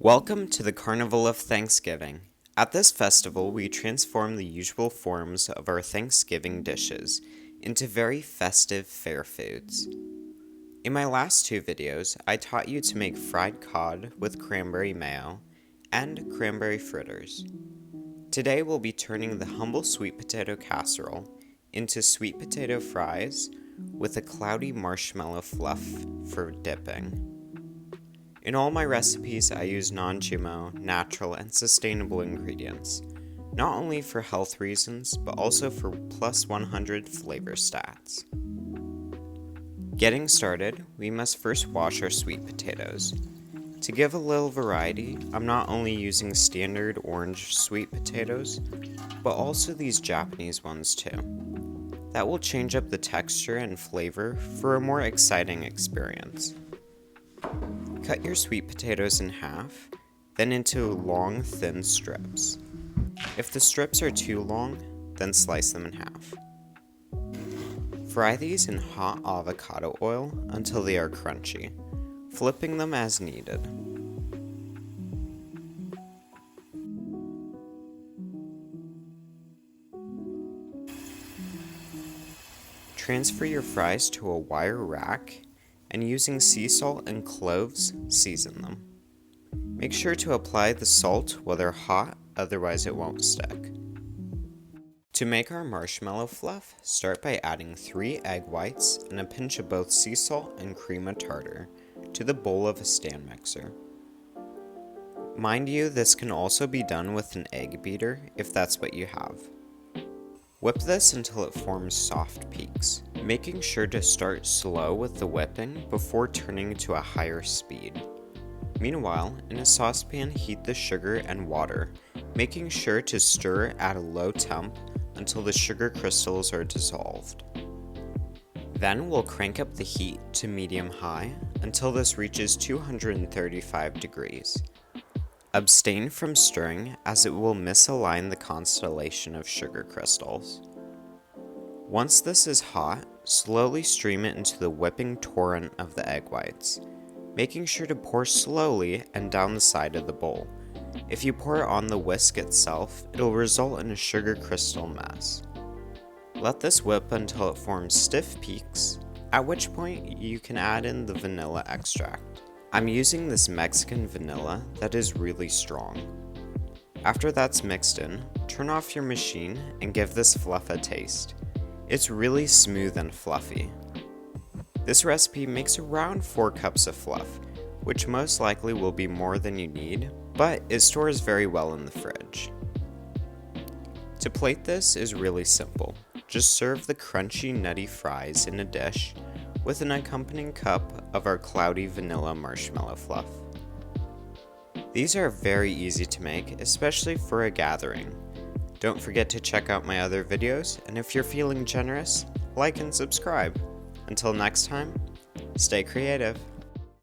Welcome to the Carnival of Thanksgiving. At this festival, we transform the usual forms of our Thanksgiving dishes into very festive fair foods. In my last two videos, I taught you to make fried cod with cranberry mayo and cranberry fritters. Today we'll be turning the humble sweet potato casserole into sweet potato fries with a cloudy marshmallow fluff for dipping. In all my recipes, I use non-GMO, natural, and sustainable ingredients, not only for health reasons, but also for plus 100 flavor stats. Getting started, we must first wash our sweet potatoes. To give a little variety, I'm not only using standard orange sweet potatoes, but also these Japanese ones too. That will change up the texture and flavor for a more exciting experience. Cut your sweet potatoes in half, then into long, thin strips. If the strips are too long, then slice them in half. Fry these in hot avocado oil until they are crunchy, flipping them as needed. Transfer your fries to a wire rack, and using sea salt and cloves, season them. Make sure to apply the salt while they're hot, otherwise it won't stick. To make our marshmallow fluff, start by adding 3 egg whites and a pinch of both sea salt and cream of tartar to the bowl of a stand mixer. Mind you, this can also be done with an egg beater if that's what you have. Whip this until it forms soft peaks, making sure to start slow with the whipping before turning to a higher speed. Meanwhile, in a saucepan, heat the sugar and water, making sure to stir at a low temp until the sugar crystals are dissolved. Then we'll crank up the heat to medium-high until this reaches 235 degrees. Abstain from stirring as it will misalign the constellation of sugar crystals. Once this is hot, slowly stream it into the whipping torrent of the egg whites, making sure to pour slowly and down the side of the bowl. If you pour it on the whisk itself, it'll result in a sugar crystal mess. Let this whip until it forms stiff peaks, at which point you can add in the vanilla extract. I'm using this Mexican vanilla that is really strong. After that's mixed in, turn off your machine and give this fluff a taste. It's really smooth and fluffy. This recipe makes around 4 cups of fluff, which most likely will be more than you need, but it stores very well in the fridge. To plate this is really simple. Just serve the crunchy, nutty fries in a dish with an accompanying cup of our cloudy vanilla marshmallow fluff. These are very easy to make, especially for a gathering. Don't forget to check out my other videos, and if you're feeling generous, like and subscribe. Until next time, stay creative.